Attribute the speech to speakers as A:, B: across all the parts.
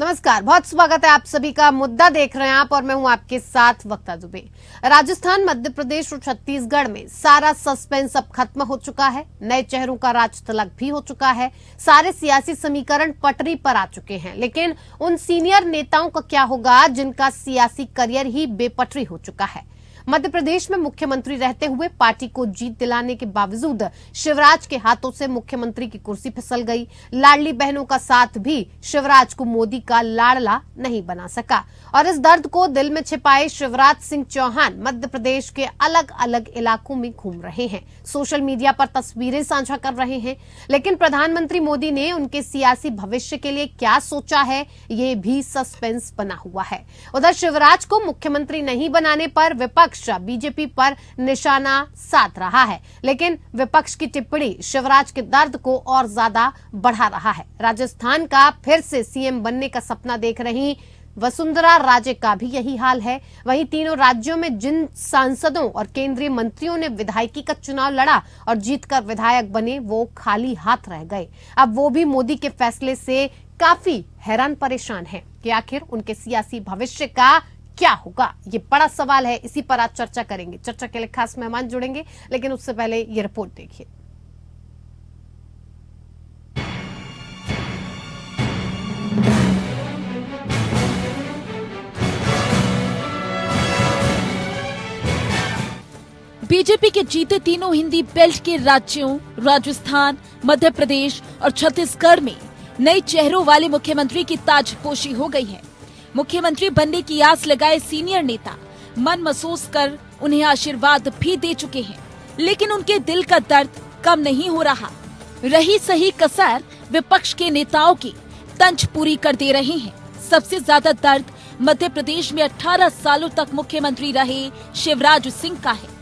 A: नमस्कार, बहुत स्वागत है आप सभी का। मुद्दा देख रहे हैं आप और मैं हूं आपके साथ वक्ता दुबे। राजस्थान, मध्य प्रदेश और छत्तीसगढ़ में सारा सस्पेंस अब खत्म हो चुका है। नए चेहरों का राज तलक भी हो चुका है। सारे सियासी समीकरण पटरी पर आ चुके हैं, लेकिन उन सीनियर नेताओं का क्या होगा जिनका सियासी करियर ही बेपटरी हो चुका है। मध्य प्रदेश में मुख्यमंत्री रहते हुए पार्टी को जीत दिलाने के बावजूद शिवराज के हाथों से मुख्यमंत्री की कुर्सी फिसल गई। लाडली बहनों का साथ भी शिवराज को मोदी का लाडला नहीं बना सका और इस दर्द को दिल में छिपाए शिवराज सिंह चौहान मध्य प्रदेश के अलग अलग इलाकों में घूम रहे हैं, सोशल मीडिया पर तस्वीरें साझा कर रहे हैं। लेकिन प्रधानमंत्री मोदी ने उनके सियासी भविष्य के लिए क्या सोचा है, ये भी सस्पेंस बना हुआ है। उधर शिवराज को मुख्यमंत्री नहीं बनाने पर विपक्ष बीजेपी पर निशाना साध रहा है, लेकिन विपक्ष की टिप्पणी शिवराज के दर्द को और ज्यादा बढ़ा रहा है। राजस्थान का फिर से सीएम बनने का सपना देख रही वसुंधरा राजे का भी यही हाल है। वहीं तीनों राज्यों में जिन सांसदों और केंद्रीय मंत्रियों ने विधायकी का चुनाव लड़ा और जीतकर विधायक बने, वो खाली हाथ रह गए। अब वो भी मोदी के फैसले से काफी हैरान परेशान हैं कि आखिर उनके सियासी भविष्य का क्या होगा। ये बड़ा सवाल है, इसी पर आज चर्चा करेंगे। चर्चा के लिए खास मेहमान जुड़ेंगे, लेकिन उससे पहले ये रिपोर्ट देखिए।
B: बीजेपी के जीते तीनों हिंदी बेल्ट के राज्यों राजस्थान, मध्य प्रदेश और छत्तीसगढ़ में नए चेहरों वाले मुख्यमंत्री की ताजपोशी हो गई है। मुख्यमंत्री बनने की आस लगाए सीनियर नेता मन महसूस कर उन्हें आशीर्वाद भी दे चुके हैं, लेकिन उनके दिल का दर्द कम नहीं हो रहा। रही सही कसर विपक्ष के नेताओं की तंज पूरी कर दे रहे हैं। सबसे ज्यादा दर्द मध्य प्रदेश में 18 सालों तक मुख्यमंत्री रहे शिवराज सिंह का है।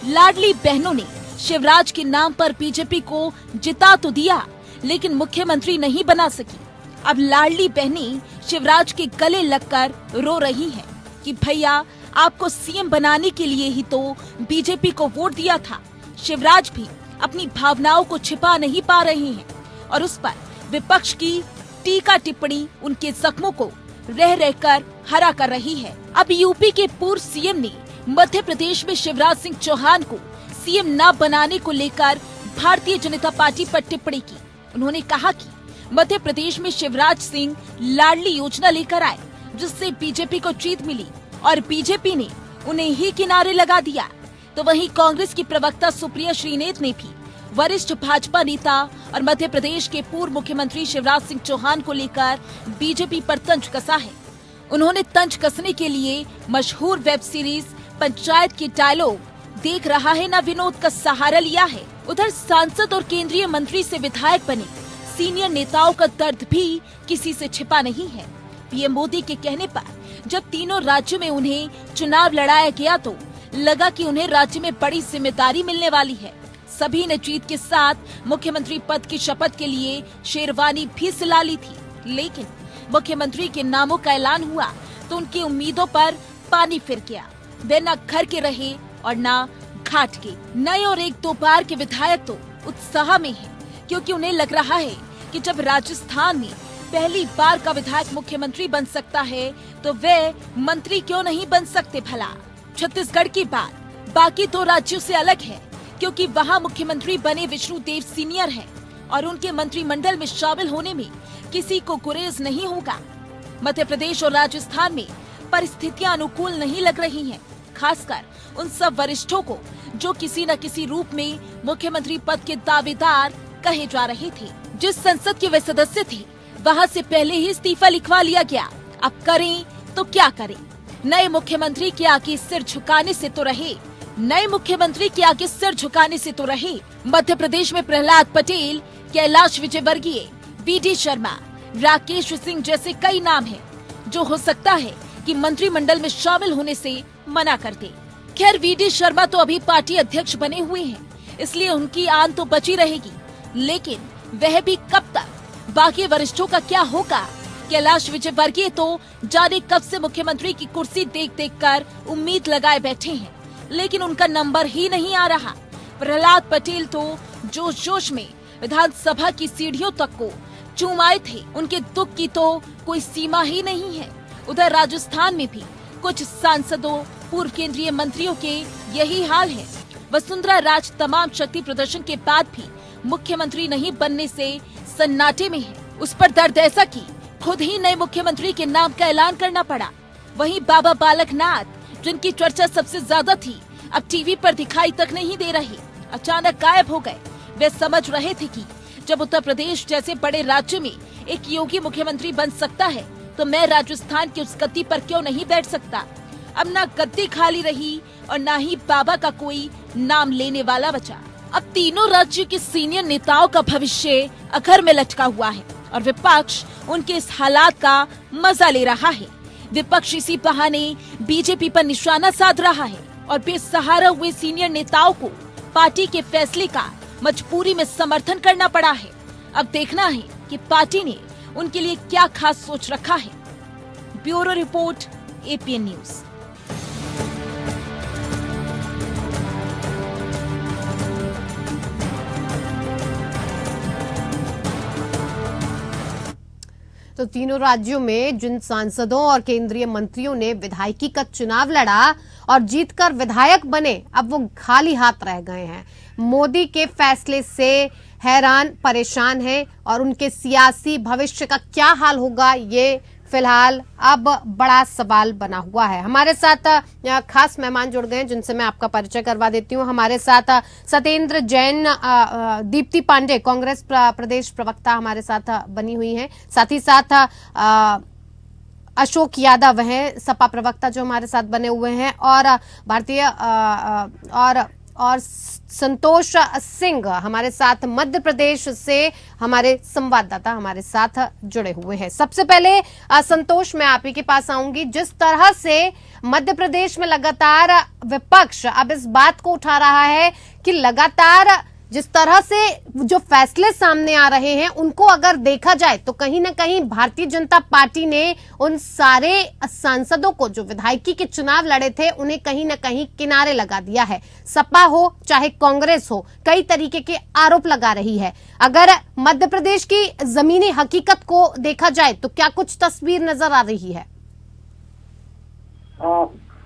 B: लाडली बहनों ने शिवराज के नाम पर बीजेपी को जिता तो दिया, लेकिन मुख्यमंत्री नहीं बना सकी। अब लाडली बहनें शिवराज के गले लगकर रो रही हैं कि भैया, आपको सीएम बनाने के लिए ही तो बीजेपी को वोट दिया था। शिवराज भी अपनी भावनाओं को छिपा नहीं पा रहे हैं और उस पर विपक्ष की टीका टिप्पणी उनके जख्मों को रह रहकर हरा कर रही है। अब यूपी के पूर्व सीएम ने मध्य प्रदेश में शिवराज सिंह चौहान को सीएम न बनाने को लेकर भारतीय जनता पार्टी पर टिप्पणी की। उन्होंने कहा कि मध्य प्रदेश में शिवराज सिंह लाडली योजना लेकर आए, जिससे बीजेपी को जीत मिली और बीजेपी ने उन्हें ही किनारे लगा दिया। तो वहीं कांग्रेस की प्रवक्ता सुप्रिया श्रीनेत ने भी वरिष्ठ भाजपा नेता और मध्य प्रदेश के पूर्व मुख्यमंत्री शिवराज सिंह चौहान को लेकर बीजेपी पर तंज कसा है। उन्होंने तंज कसने के लिए मशहूर वेब सीरीज पंचायत के डायलॉग देख रहा है ना विनोद का सहारा लिया है। उधर सांसद और केंद्रीय मंत्री से विधायक बने सीनियर नेताओं का दर्द भी किसी से छिपा नहीं है। पीएम मोदी के कहने पर जब तीनों राज्यों में उन्हें चुनाव लड़ाया गया तो लगा कि उन्हें राज्य में बड़ी जिम्मेदारी मिलने वाली है। सभी ने जीत के साथ मुख्यमंत्री पद की शपथ के लिए शेरवानी भी सिला ली थी, लेकिन मुख्यमंत्री के नामों का ऐलान हुआ तो उनकी उम्मीदों पर पानी फिर गया। वे न घर के रहे और न घाट के। नए और एक दो बार के विधायक तो उत्साह में हैं, क्योंकि उन्हें लग रहा है कि जब राजस्थान में पहली बार का विधायक मुख्यमंत्री बन सकता है तो वे मंत्री क्यों नहीं बन सकते भला। छत्तीसगढ़ की बात बाकी दो राज्यों से अलग है, क्योंकि वहां मुख्यमंत्री बने विष्णुदेव सीनियर हैं और उनके मंत्रिमंडल में शामिल होने में किसी को गुरेज नहीं होगा। मध्य प्रदेश और राजस्थान में परिस्थितियां अनुकूल नहीं लग रही हैं, खासकर उन सब वरिष्ठों को जो किसी न किसी रूप में मुख्यमंत्री पद के दावेदार कहे जा रहे थे। जिस संसद के वे सदस्य थे, वहां से पहले ही इस्तीफा लिखवा लिया गया। अब करें तो क्या करें। नए मुख्यमंत्री के आगे सिर झुकाने से तो रहे मध्य प्रदेश में प्रहलाद पटेल, कैलाश विजयवर्गीय, वीडी शर्मा, राकेश सिंह जैसे कई नाम हैं, जो हो सकता है कि मंत्रिमंडल में शामिल होने से मना कर दे। खैर, वीडी शर्मा तो अभी पार्टी अध्यक्ष बने हुए हैं, इसलिए उनकी आन तो बची रहेगी, लेकिन वह भी कब तक। बाकी वरिष्ठों का क्या होगा। कैलाश विजयवर्गीय तो जाने कब से मुख्यमंत्री की कुर्सी देख देख कर उम्मीद लगाए बैठे हैं, लेकिन उनका नंबर ही नहीं आ रहा। प्रहलाद पटेल तो जोश जोश में विधानसभा की सीढ़ियों तक को चूम आए थे, उनके दुख की तो कोई सीमा ही नहीं है। उधर राजस्थान में भी कुछ सांसदों, पूर्व केंद्रीय मंत्रियों के यही हाल है। वसुंधरा राज तमाम शक्ति प्रदर्शन के बाद भी मुख्यमंत्री नहीं बनने से सन्नाटे में है। उस पर दर्द ऐसा कि खुद ही नए मुख्यमंत्री के नाम का ऐलान करना पड़ा। वहीं बाबा बालकनाथ, जिनकी चर्चा सबसे ज्यादा थी, अब टीवी पर दिखाई तक नहीं दे रहे, अचानक गायब हो गए। वे समझ रहे थे कि जब उत्तर प्रदेश जैसे बड़े राज्य में एक योगी मुख्यमंत्री बन सकता है, तो मैं राजस्थान की उस गद्दी पर क्यों नहीं बैठ सकता। अब ना गद्दी खाली रही और ना ही बाबा का कोई नाम लेने वाला बचा। अब तीनों राज्यों के सीनियर नेताओं का भविष्य अखर में लटका हुआ है और विपक्ष उनके इस हालात का मजा ले रहा है। विपक्ष इसी बहाने बीजेपी पर निशाना साध रहा है और बेसहारा हुए सीनियर नेताओं को पार्टी के फैसले का मजबूरी में समर्थन करना पड़ा है। अब देखना है कि पार्टी ने उनके लिए क्या खास सोच रखा है। Bureau report, APN news.
A: तो तीनों राज्यों में जिन सांसदों और केंद्रीय मंत्रियों ने विधायकी का चुनाव लड़ा और जीतकर विधायक बने, अब वो खाली हाथ रह गए हैं। मोदी के फैसले से हैरान परेशान हैं और उनके सियासी भविष्य का क्या हाल होगा, ये फिलहाल अब बड़ा सवाल बना हुआ है। हमारे साथ खास मेहमान जुड़ गए हैं जिनसे मैं आपका परिचय करवा देती हूँ। हमारे साथ सत्येंद्र जैन, दीप्ति पांडे कांग्रेस प्रदेश प्रवक्ता हमारे साथ बनी हुई हैं। साथ ही साथ अशोक यादव हैं, सपा प्रवक्ता जो हमारे साथ बने हुए हैं, और भारतीय और संतोष सिंह हमारे साथ मध्य प्रदेश से हमारे संवाददाता हमारे साथ जुड़े हुए हैं। सबसे पहले संतोष, मैं आप ही के पास आऊंगी। जिस तरह से मध्य प्रदेश में लगातार विपक्ष अब इस बात को उठा रहा है कि लगातार जिस तरह से जो फैसले सामने आ रहे हैं उनको अगर देखा जाए तो कहीं ना कहीं भारतीय जनता पार्टी ने उन सारे सांसदों को जो विधायकी के चुनाव लड़े थे उन्हें कहीं ना कहीं किनारे लगा दिया है। सपा हो चाहे कांग्रेस हो, कई तरीके के आरोप लगा रही है। अगर मध्य प्रदेश की जमीनी हकीकत को देखा जाए तो क्या कुछ तस्वीर नजर आ रही है?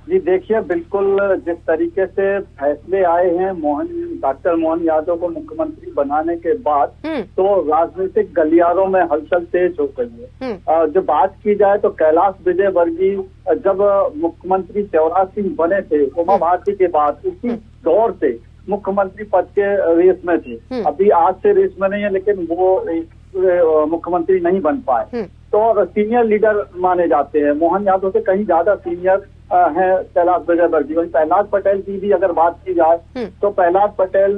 C: जी देखिए, बिल्कुल जिस तरीके से फैसले आए हैं डॉक्टर मोहन यादव को मुख्यमंत्री बनाने के बाद, तो राजनीतिक गलियारों में हलचल तेज हो गई है। जो बात की जाए तो कैलाश विजयवर्गीय जब मुख्यमंत्री शिवराज सिंह बने थे उमा भारती के बाद, उसी दौर से मुख्यमंत्री पद के रेस में थे। अभी आज से रेस में नहीं है, लेकिन वो मुख्यमंत्री नहीं बन पाए। तो सीनियर लीडर माने जाते हैं, मोहन यादव से कहीं ज्यादा सीनियर है कैलाश विजयवर्गीय। वहीं प्रहलाद पटेल की भी अगर बात की जाए तो प्रहलाद पटेल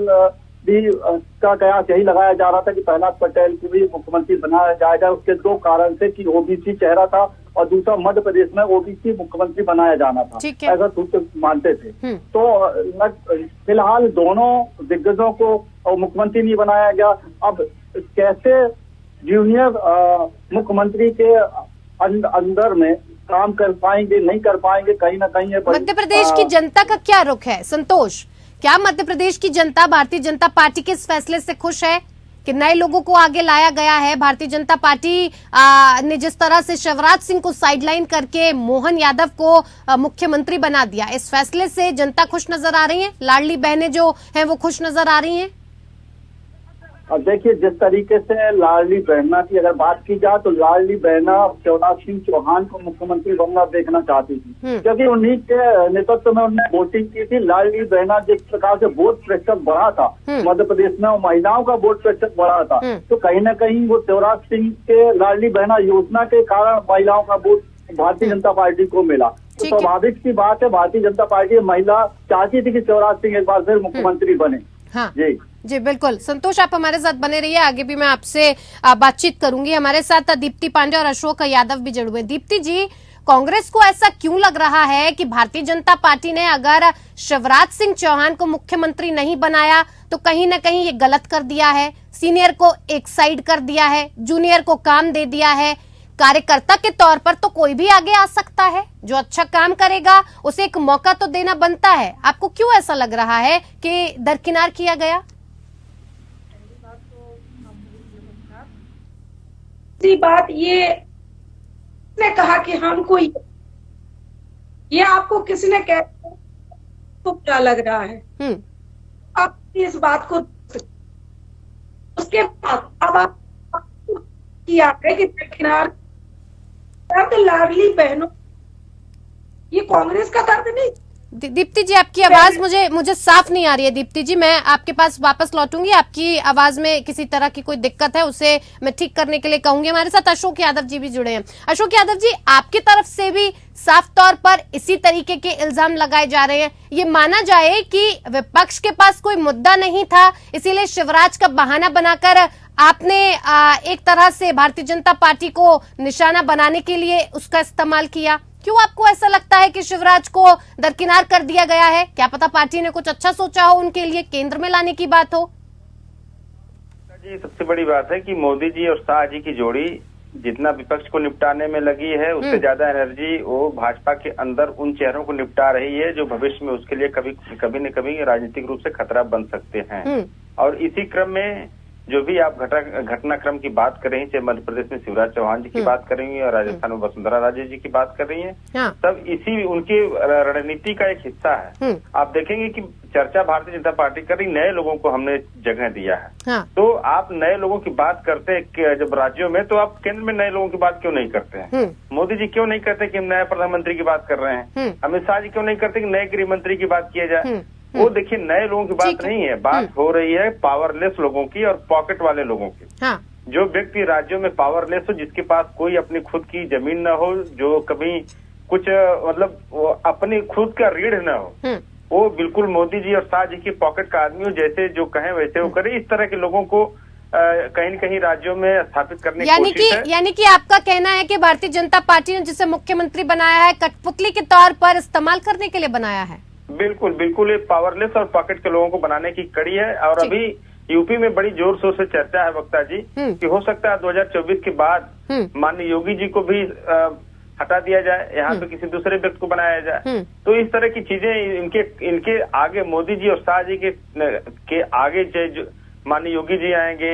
C: भी का कयास यही लगाया जा रहा था कि प्रहलाद पटेल को भी मुख्यमंत्री बनाया जाएगा। उसके दो कारण थे कि ओबीसी चेहरा था और दूसरा मध्य प्रदेश में ओबीसी मुख्यमंत्री बनाया जाना था, ऐसा सूत्र मानते थे। तो फिलहाल दोनों दिग्गजों को मुख्यमंत्री नहीं बनाया गया। अब कैसे जूनियर मुख्यमंत्री के अंदर में काम कर पाएंगे, नहीं कर पाएंगे, कहीं ना कहीं
A: मध्य प्रदेश की जनता का क्या रुख है संतोष? क्या मध्य प्रदेश की जनता भारतीय जनता पार्टी के इस फैसले से खुश है कि नए लोगों को आगे लाया गया है? भारतीय जनता पार्टी ने जिस तरह से शिवराज सिंह को साइडलाइन करके मोहन यादव को मुख्यमंत्री बना दिया, इस फैसले से जनता खुश नजर आ रही है? लाडली बहनें जो हैं वो खुश नजर आ रही हैं?
C: अब देखिए, जिस तरीके से लाडली बहना की अगर बात की जाए तो लाडली बहना शिवराज सिंह चौहान को मुख्यमंत्री बनना देखना चाहती थी, क्योंकि उन्हीं के नेतृत्व में उन्होंने वोटिंग की थी। लाडली बहना जिस प्रकार से वोट प्रतिशत बढ़ा था मध्य प्रदेश में, महिलाओं का वोट प्रतिशत बढ़ा था, तो कहीं ना कहीं वो शिवराज सिंह के लाडली बहना योजना के कारण महिलाओं का वोट भारतीय जनता पार्टी को मिला। तो स्वाभाविक सी बात है, भारतीय जनता पार्टी महिला चाहती थी कि शिवराज सिंह एक बार फिर मुख्यमंत्री बने।
A: हाँ जी बिल्कुल। संतोष, आप हमारे साथ बने रहिए, आगे भी मैं आपसे बातचीत करूंगी। हमारे साथ दीप्ति पांडे और अशोक यादव भी जुड़े हुए। दीप्ति जी, कांग्रेस को ऐसा क्यों लग रहा है कि भारतीय जनता पार्टी ने अगर शिवराज सिंह चौहान को मुख्यमंत्री नहीं बनाया तो कहीं ना कहीं ये गलत कर दिया है, सीनियर को एक साइड कर दिया है, जूनियर को काम दे दिया है? कार्यकर्ता के तौर पर तो कोई भी आगे आ सकता है, जो अच्छा काम करेगा उसे एक मौका तो देना बनता है। आपको क्यों ऐसा लग रहा है कि दरकिनार किया गया?
D: दूसरी बात ये ने कहा कि हमको ये आपको किसने कह तो क्या लग रहा है आप इस बात को उसके बाद अब आप किया है कि दरकिनार दर्द लाडली बहनों ये कांग्रेस का दर्द नहीं।
A: दीप्ति जी आपकी आवाज मुझे साफ नहीं आ रही है। दीप्ति जी मैं आपके पास वापस लौटूंगी, आपकी आवाज में किसी तरह की कोई दिक्कत है उसे मैं ठीक करने के लिए कहूंगी। हमारे साथ अशोक यादव जी भी जुड़े हैं। अशोक यादव जी आपकी तरफ से भी साफ तौर पर इसी तरीके के इल्जाम लगाए जा रहे हैं। ये माना जाए कि विपक्ष के पास कोई मुद्दा नहीं था, इसीलिए शिवराज का बहाना बनाकर आपने एक तरह से भारतीय जनता पार्टी को निशाना बनाने के लिए उसका इस्तेमाल किया। क्यों आपको ऐसा लगता है कि शिवराज को दरकिनार कर दिया गया है? क्या पता पार्टी ने कुछ अच्छा सोचा हो, उनके लिए केंद्र में लाने की बात हो।
E: जी सबसे बड़ी बात है कि मोदी जी और शाह जी की जोड़ी जितना विपक्ष को निपटाने में लगी है उससे ज्यादा एनर्जी वो भाजपा के अंदर उन चेहरों को निपटा रही है जो भविष्य में उसके लिए कभी न कभी राजनीतिक रूप से खतरा बन सकते हैं। और इसी क्रम में जो भी आप घटनाक्रम की बात कर रही हैं, चाहे मध्य प्रदेश में शिवराज चौहान जी की बात कर रही हैं और राजस्थान में वसुंधरा राजे जी की बात कर रही हैं, सब इसी उनकी रणनीति का एक हिस्सा है। आप देखेंगे कि चर्चा भारतीय जनता पार्टी कर रही, नए लोगों को हमने जगह दिया है। तो आप नए लोगों की बात करते हैं जब राज्यों में, तो आप केंद्र में नए लोगों की बात क्यों नहीं करते हैं? मोदी जी क्यों नहीं करते कि हम नए प्रधानमंत्री की बात कर रहे हैं? अमित शाह जी क्यों नहीं करते कि नए गृह मंत्री की बात किया जाए? वो देखिए नए लोगों की बात नहीं है, बात हो रही है पावरलेस लोगों की और पॉकेट वाले लोगों की। जो व्यक्ति राज्यों में पावरलेस हो, जिसके पास कोई अपनी खुद की जमीन न हो, जो कभी कुछ मतलब अपनी खुद का रीढ़ न हो, वो बिल्कुल मोदी जी और शाह जी की पॉकेट का आदमी हो, जैसे जो कहें वैसे वो करे। इस तरह के लोगों को कहीं न कहीं राज्यों में स्थापित करने की कोशिश है।
A: यानी कि आपका कहना है कि भारतीय जनता पार्टी ने जिसे मुख्यमंत्री बनाया है कठपुतली के तौर पर इस्तेमाल करने के लिए बनाया है।
E: बिल्कुल बिल्कुल, ये पावरलेस और पॉकेट के लोगों को बनाने की कड़ी है। और अभी यूपी में बड़ी जोर शोर से चर्चा है वक्ता जी कि हो सकता है 2024 के बाद माननीय योगी जी को भी हटा दिया जाए, यहाँ पे किसी दूसरे व्यक्ति को बनाया जाए। तो इस तरह की चीजें इनके आगे मोदी जी और शाह जी के आगे जो माननीय योगी जी आएंगे,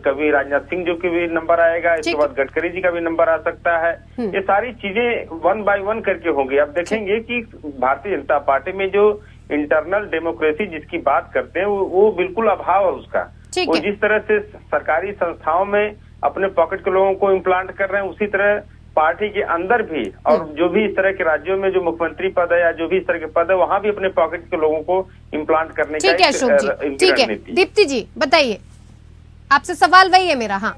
E: कभी राजनाथ सिंह जी की भी नंबर आएगा, इसके बाद गडकरी जी का भी नंबर आ सकता है। ये सारी चीजें 1 बाय 1 करके होंगी। आप देखेंगे कि भारतीय जनता पार्टी में जो इंटरनल डेमोक्रेसी जिसकी बात करते हैं वो बिल्कुल अभाव है उसका। वो जिस तरह से सरकारी संस्थाओं में अपने पॉकेट के लोगों को इम्प्लांट कर रहे हैं, उसी तरह पार्टी के अंदर भी और जो भी इस तरह के राज्यों में जो मुख्यमंत्री पद है या जो भी इस तरह के पद है, वहाँ भी अपने पॉकेट के लोगों को इम्प्लांट करने का
A: ठीक है। दीप्ति जी बताइए, आपसे सवाल वही है मेरा। हाँ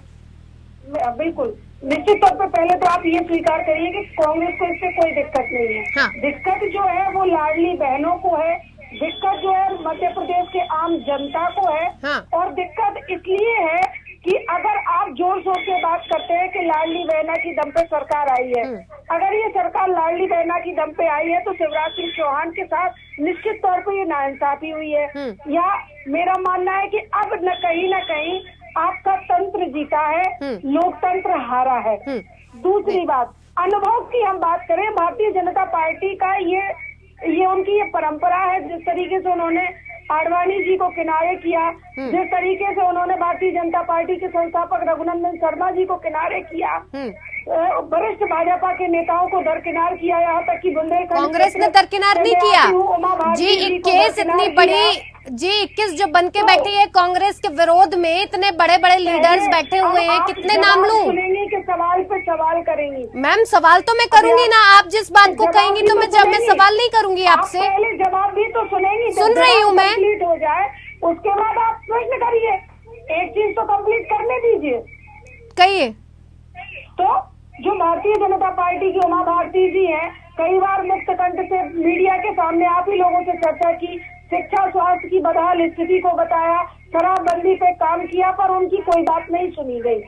D: बिल्कुल, निश्चित तौर पर पहले तो आप ये स्वीकार करिए कि कांग्रेस को इससे कोई दिक्कत नहीं है। दिक्कत जो है वो लाडली बहनों को है, दिक्कत जो है मध्य प्रदेश के आम जनता को है। और दिक्कत इसलिए है कि अगर आप जोर शोर से बात करते हैं कि लाडली बहना की दम पे सरकार आई है, अगर ये सरकार लाडली बहना की दम पे आई है तो शिवराज सिंह चौहान के साथ निश्चित तौर पे ये नाइंसाफी हुई है। या मेरा मानना है कि अब न कहीं आपका तंत्र जीता है, लोकतंत्र हारा है। दूसरी बात, अनुभव की हम बात करें, भारतीय जनता पार्टी का ये उनकी ये परंपरा है। जिस तरीके से उन्होंने आडवाणी जी को किनारे किया, जिस तरीके से उन्होंने भारतीय जनता पार्टी के संस्थापक रघुनंदन शर्मा जी को किनारे किया, वरिष्ठ भाजपा के नेताओं को दरकिनार किया, यहाँ तक कि बुंदेलखंड
A: कांग्रेस ने दरकिनार नहीं किया। G21 इतनी बड़ी G21 जो बन के बैठी है कांग्रेस के विरोध में, इतने बड़े बड़े लीडर्स बैठे हुए हैं, कितने नाम लूं?
D: सुनेंगी कि सवाल पे सवाल करेंगी?
A: मैम सवाल तो मैं करूंगी ना, आप जिस बात को कहेंगी तो मैं सवाल नहीं करूंगी आपसे।
D: पहले जवाब भी तो सुनेंगी,
A: सुन रही हूँ मैं।
D: कंप्लीट हो जाए उसके बाद आप प्रश्न करिए, एक चीज तो कंप्लीट करने दीजिए।
A: कहिए।
D: तो जो भारतीय जनता पार्टी की उमा भारती जी हैं, कई बार मुक्त कंठ से मीडिया के सामने आप ही लोगों से चर्चा की, शिक्षा स्वास्थ्य की बदहाल स्थिति को बताया, शराबबंदी पे काम किया, पर उनकी कोई बात नहीं सुनी गई।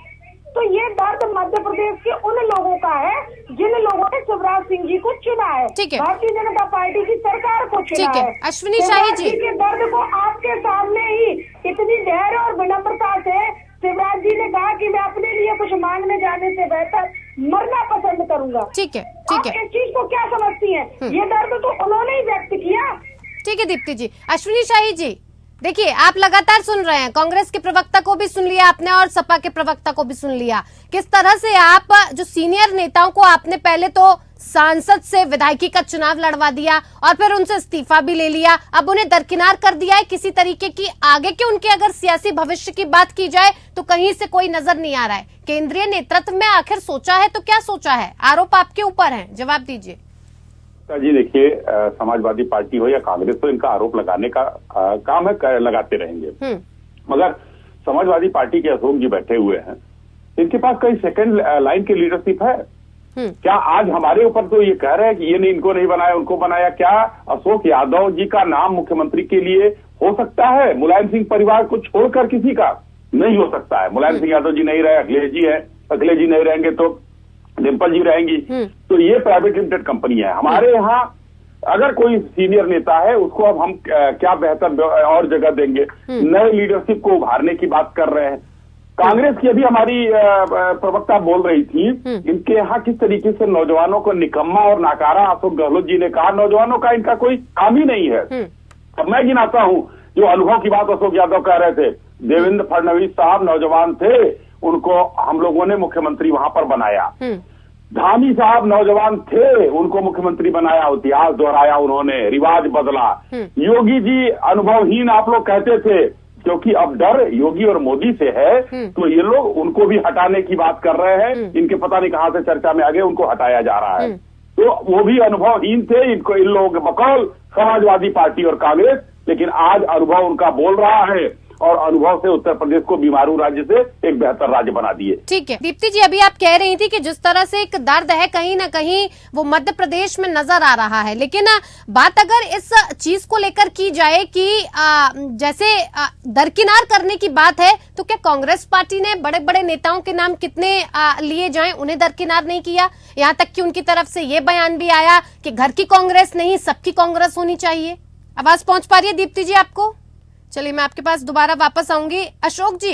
D: तो ये दर्द मध्य प्रदेश के उन लोगों का है जिन लोगों ने शिवराज सिंह जी को चुना है, भारतीय जनता पार्टी की सरकार को चुना है।
A: अश्विनी शाही जी
D: के दर्द को आपके सामने ही इतनी धैर्य और विनम्रता से शिवराज जी ने कहा कि मैं अपने लिए कुछ मांगने जाने से बेहतर मरना पसंद करूंगा।
A: ठीक है।
D: आप इस चीज को क्या समझती हैं? ये दर्द तो उन्होंने ही व्यक्त किया।
A: ठीक है दीप्ति जी। अश्विनी शाही जी, देखिए, आप लगातार सुन रहे हैं, कांग्रेस के प्रवक्ता को भी सुन लिया आपने और सपा के प्रवक्ता को भी सुन लिया। किस तरह से आप जो सीनियर नेताओं को आपने पहले तो सांसद से विधायकी का चुनाव लड़वा दिया और फिर उनसे इस्तीफा भी ले लिया, अब उन्हें दरकिनार कर दिया है किसी तरीके की। आगे के उनके अगर सियासी भविष्य की बात की जाए तो कहीं से कोई नजर नहीं आ रहा है। केंद्रीय नेतृत्व में आखिर सोचा है तो क्या सोचा है? आरोप आपके ऊपर है, जवाब दीजिए।
F: जी देखिए, समाजवादी पार्टी हो या कांग्रेस हो, इनका आरोप लगाने का काम है, लगाते रहेंगे। मगर समाजवादी पार्टी के अशोक जी बैठे हुए हैं, इनके पास कई सेकंड लाइन की लीडरशिप है। क्या आज हमारे ऊपर तो ये कह रहे हैं कि ये नहीं, इनको नहीं बनाया उनको बनाया? क्या अशोक यादव जी का नाम मुख्यमंत्री के लिए हो सकता है? मुलायम सिंह परिवार को छोड़कर किसी का नहीं हो सकता है। मुलायम सिंह यादव जी नहीं रहे, अखिलेश जी है, अखिलेश जी नहीं रहेंगे तो डिम्पल जी रहेंगी। तो ये प्राइवेट लिमिटेड कंपनी है। हमारे यहाँ अगर कोई सीनियर नेता है उसको अब हम क्या बेहतर और जगह देंगे? नए लीडरशिप को उभारने की बात कर रहे हैं। कांग्रेस की अभी हमारी प्रवक्ता बोल रही थी, इनके यहाँ किस तरीके से नौजवानों को निकम्मा और नाकारा अशोक गहलोत जी ने कहा। नौजवानों का इनका कोई काम ही नहीं है। अब मैं गिनाता हूँ, जो अनुभव की बात अशोक यादव कह रहे थे, देवेंद्र फडणवीस साहब नौजवान थे, उनको हम लोगों ने मुख्यमंत्री वहां पर बनाया। धामी साहब नौजवान थे, उनको मुख्यमंत्री बनाया, इतिहास दोहराया उन्होंने, रिवाज बदला। योगी जी अनुभवहीन आप लोग कहते थे, क्योंकि अब डर योगी और मोदी से है तो ये लोग उनको भी हटाने की बात कर रहे हैं। इनके पता नहीं कहां से चर्चा में आगे उनको हटाया जा रहा है। तो वो भी अनुभवहीन थे, इनको इन लोगों के बकौल समाजवादी पार्टी और कांग्रेस, लेकिन आज अनुभव उनका बोल रहा है और अनुभव से उत्तर प्रदेश को बीमारू राज्य से एक बेहतर राज्य बना दिए।
A: ठीक है दीप्ति जी, अभी आप कह रही थी कि जिस तरह से एक दर्द है कहीं ना कहीं वो मध्य प्रदेश में नजर आ रहा है, लेकिन बात अगर इस चीज को लेकर की जाए कि जैसे दरकिनार करने की बात है, तो क्या कांग्रेस पार्टी ने बड़े बड़े नेताओं के नाम कितने लिए जाएं, उन्हें दरकिनार नहीं किया? यहाँ तक कि उनकी तरफ से ये बयान भी आया कि घर की कांग्रेस नहीं, सबकी कांग्रेस होनी चाहिए। आवाज पहुंच पा रही है दीप्ति जी आपको? चलिए मैं आपके पास दोबारा वापस आऊंगी। अशोक जी,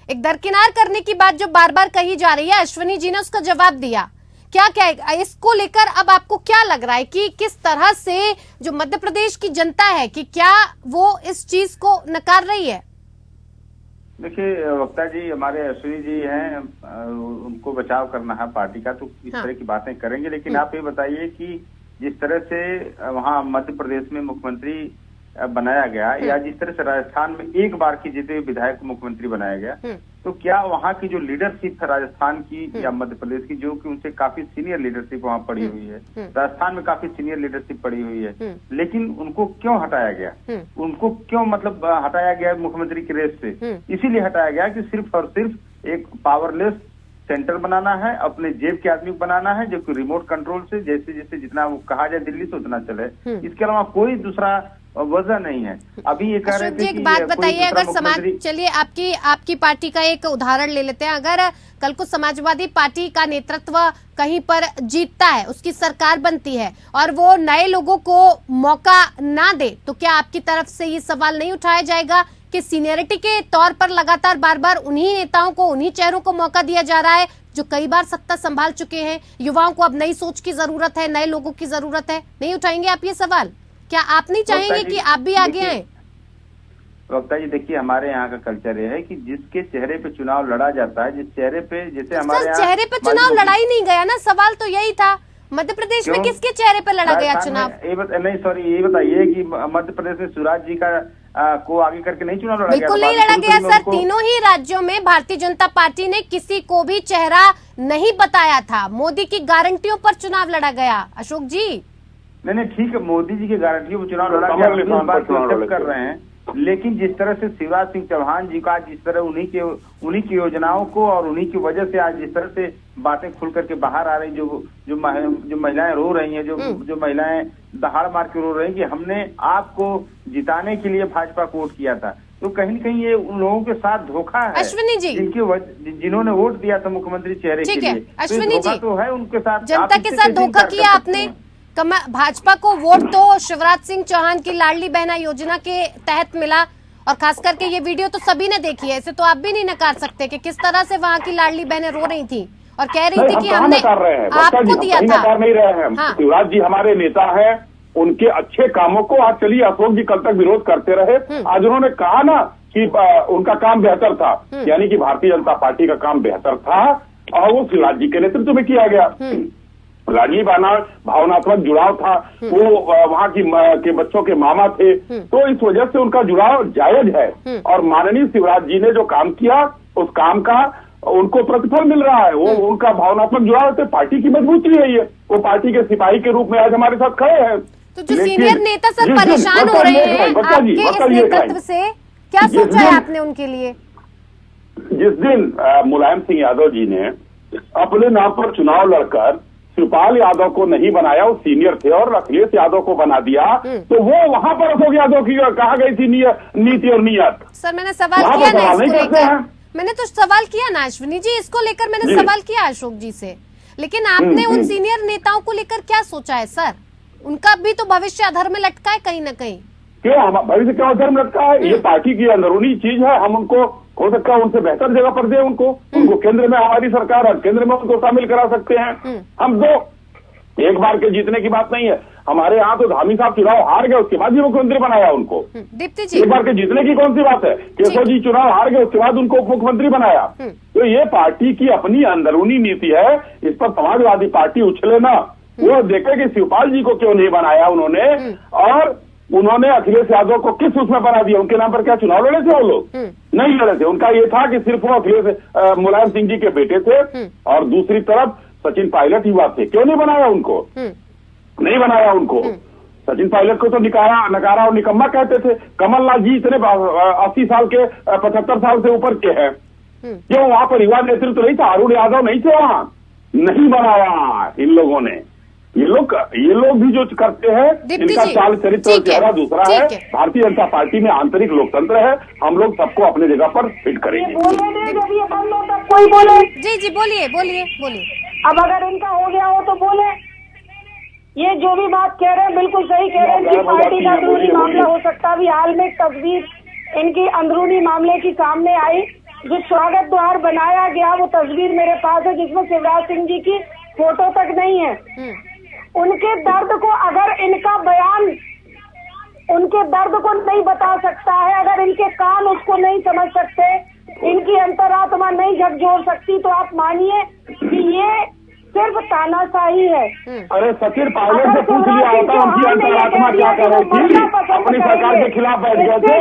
A: एक दरकिनार करने की बात जो बार बार कही जा रही है, अश्विनी जी ने उसका जवाब दिया। क्या इसको लेकर अब आपको क्या लग रहा है कि किस तरह से जो मध्य प्रदेश की जनता है कि क्या वो इस चीज को नकार रही है?
E: देखिए वक्ता जी, हमारे अश्विनी जी हैं, उनको बचाव करना है पार्टी का, तो इस तरह की बातें करेंगे। लेकिन आप ये बताइए कि जिस तरह से वहाँ मध्य प्रदेश में मुख्यमंत्री बनाया गया, या जिस तरह से राजस्थान में एक बार की जीते हुए विधायक को मुख्यमंत्री बनाया गया, तो क्या वहाँ की जो लीडरशिप है राजस्थान की या मध्य प्रदेश की, जो कि उनसे काफी सीनियर लीडरशिप वहाँ पड़ी हुई है, राजस्थान में काफी सीनियर लीडरशिप पड़ी हुई है, लेकिन उनको क्यों हटाया गया? उनको क्यों मतलब हटाया गया मुख्यमंत्री की रेस से? इसीलिए हटाया गया कि सिर्फ और सिर्फ एक पावरलेस सेंटर बनाना है, अपने जेब के आदमी को बनाना है, जो कि रिमोट कंट्रोल से जैसे जैसे जितना वो कहा जाए दिल्ली से उतना चले। इसके अलावा कोई दूसरा वजह नहीं है। अभी ये कह रहे थे
A: एक बात बताइए, अगर समाज, चलिए आपकी पार्टी का एक उदाहरण ले लेते हैं, अगर कल को समाजवादी पार्टी का नेतृत्व कहीं पर जीतता है, उसकी सरकार बनती है और वो नए लोगों को मौका ना दे, तो क्या आपकी तरफ से ये सवाल नहीं उठाया जाएगा कि सीनियरिटी के तौर पर लगातार बार बार उन्हीं नेताओं को, उन्हीं चेहरों को मौका दिया जा रहा है जो कई बार सत्ता संभाल चुके हैं? युवाओं को अब नई सोच की जरूरत है, नए लोगों की जरूरत है। नहीं उठाएंगे आप ये सवाल? क्या आप नहीं चाहेंगे कि आप भी आगे आए?
E: वक्ता जी देखिए, हमारे यहाँ का कल्चर ये है कि जिसके चेहरे पे चुनाव लड़ा जाता है, जिस चेहरे पे, जैसे हमारे यहाँ
A: चेहरे पे चुनाव लड़ा ही नहीं गया ना, सवाल तो यही था। मध्य प्रदेश में किसके चेहरे पे लड़ा गया चुनाव?
E: नहीं सॉरी, ये बताइए कि मध्य प्रदेश में शिवराज जी का को आगे करके नहीं चुनाव लड़ा गया?
A: बिल्कुल नहीं लड़ा गया सर। तीनों ही राज्यों में भारतीय जनता पार्टी ने किसी को भी चेहरा नहीं बताया था। मोदी की गारंटियों पर चुनाव लड़ा गया। अशोक जी
E: नहीं ठीक है, मोदी जी की गारंटियों पर चुनाव लड़ा गया, इस बात को एक्सेप्ट कर रहे हैं, लेकिन जिस तरह से शिवराज सिंह चौहान जी का, जिस तरह उन्हीं की योजनाओं को और उन्हीं की वजह से आज जिस तरह से बातें खुल करके बाहर आ रही, जो महिलाएं रो रही हैं, जो महिलाएं दहाड़ मार के रो रही हैं कि हमने आपको जिताने के लिए भाजपा को वोट किया था, तो कहीं न कहीं ये उन लोगों के साथ धोखा है।
A: अश्विनी जी,
E: जिन्होंने वोट दिया था मुख्यमंत्री चेहरे के लिए,
A: अश्विनी जी
E: तो है उनके साथ,
A: जनता के साथ धोखा किया आपने। भाजपा को वोट तो शिवराज सिंह चौहान की लाडली बहना योजना के तहत मिला, और खास करके ये वीडियो तो सभी ने देखी है, इसे तो आप भी नहीं नकार सकते कि किस तरह से वहाँ की लाडली बहनें रो रही थी और कह रही थी कि हमने आपको दिया था।
F: नहीं रहे हैं। शिवराज जी हमारे नेता हैं, उनके अच्छे कामों को। आज चलिए अशोक जी कल तक विरोध करते रहे, आज उन्होंने कहा ना कि उनका काम बेहतर था, यानी कि भारतीय जनता पार्टी का काम बेहतर था और वो शिवराज जी के नेतृत्व में किया गया। राजीव आना भावनात्मक जुड़ाव था, वो वहाँ के बच्चों के मामा थे, तो इस वजह से उनका जुड़ाव जायज है। और माननीय शिवराज जी ने जो काम किया उस काम का उनको प्रतिफल मिल रहा है, वो उनका भावनात्मक जुड़ाव है, पार्टी की मजबूती है ये। वो पार्टी के सिपाही के रूप में आज हमारे साथ खड़े हैं।
A: तो जो सीनियर नेता सर परेशान हो रहे हैं आपके इस नेतृत्व से, क्या सोचा है आपने उनके लिए?
F: जिस दिन मुलायम सिंह यादव जी ने अपने नाम पर चुनाव लड़कर शिवपाल यादव को नहीं बनाया, वो सीनियर थे, और अखिलेश यादव को बना दिया, तो वो वहां पर अशोक यादव की कहा गई थी नीति और नियत।
A: सर मैंने सवाल किया ना इसको लेकर, मैंने तो सवाल किया ना अश्विनी जी, इसको लेकर मैंने सवाल किया अशोक जी से, लेकिन आपने उन सीनियर नेताओं को लेकर क्या सोचा है सर? उनका भी तो भविष्य अधर में लटका है कहीं न कहीं।
F: क्यों भविष्य क्या अधर में लटका है? ये पार्टी की अंदरूनी चीज है, हम उनको हो सकता है उनसे बेहतर जगह पर दे उनको केंद्र में, हमारी सरकार है, केंद्र में उनको शामिल करा सकते हैं हम। तो एक बार के जीतने की बात नहीं है, हमारे यहाँ तो धामी साहब चुनाव हार गए, उसके बाद भी मुख्यमंत्री बनाया उनको।
A: दीप्ति जी,
F: एक बार के जीतने की कौन सी बात है? केशव जी चुनाव हार गए, उसके बाद उनको उप मुख्यमंत्री बनाया। तो ये पार्टी की अपनी अंदरूनी नीति है, इस पर समाजवादी पार्टी उछले ना, वो देखे कि शिवपाल जी को क्यों नहीं बनाया उन्होंने, और उन्होंने अखिलेश यादव को किस उसमें बना दिया? उनके नाम पर क्या चुनाव लड़े थे वो लोग? नहीं लड़े थे। उनका ये था कि सिर्फ वो अखिलेश मुलायम सिंह जी के बेटे थे, और दूसरी तरफ सचिन पायलट युवा थे, क्यों नहीं बनाया उनको? नहीं बनाया उनको। सचिन पायलट को तो नकारा और निकम्मा कहते थे। कमलनाथ जी इतने 80 साल के 75 साल से ऊपर के हैं, क्यों वहां पर युवा नेतृत्व नहीं था? अरुण यादव नहीं थे वहां, नहीं बनाया इन लोगों ने। ये लोग भी जो करते हैं, इनका चाल चरित्र और चेहरा दूसरा है। भारतीय जनता पार्टी में आंतरिक लोकतंत्र है, हम लोग सबको अपने जगह पर फिट करेंगे।
D: कोई बोले?
A: जी बोलिए बोलिए बोलिए।
D: अब अगर इनका हो गया हो तो बोले। ये जो भी बात कह रहे हैं बिल्कुल सही कह रहे हैं, इनकी पार्टी का अंदरूनी मामला हो सकता है। अभी हाल में एक तस्वीर इनकी अंदरूनी मामले की सामने आई, जो स्वागत द्वार बनाया गया, वो तस्वीर मेरे पास है, जिसमें शिवराज सिंह जी की फोटो तक नहीं है। उनके दर्द को अगर इनका बयान उनके दर्द को नहीं बता सकता है, अगर इनके कान उसको नहीं समझ सकते, इनकी अंतरात्मा नहीं झकझोर सकती, तो आप मानिए कि ये सिर्फ तानाशाही है।
F: अरे सचिन पायलट से पूछ लिया होता उनकी अंतरात्मा क्या कर रही थी, अपनी सरकार के खिलाफ बैठ गए थे।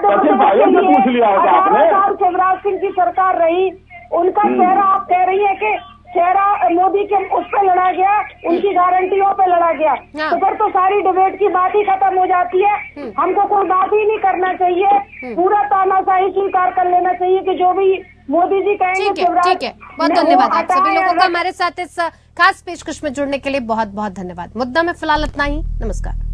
F: सचिन पायलट से पूछ लिया होता आपने।
D: शिवराज सिंह की सरकार रही, उनका चेहरा आप कह रही है कि चेहरा मोदी के उस पर लड़ा गया, उनकी गारंटियों पे लड़ा गया, तो फिर तो सारी डिबेट की बात ही खत्म हो जाती है। हमको कोई बात ही नहीं करना चाहिए, पूरा तानाशाही स्वीकार कर लेना चाहिए कि जो भी मोदी जी कहेंगे।
A: ठीक है, बहुत धन्यवाद आप सभी लोगों का हमारे साथ इस खास पेशकश में जुड़ने के लिए। बहुत बहुत धन्यवाद। मुद्दा में फिलहाल इतना ही। नमस्कार।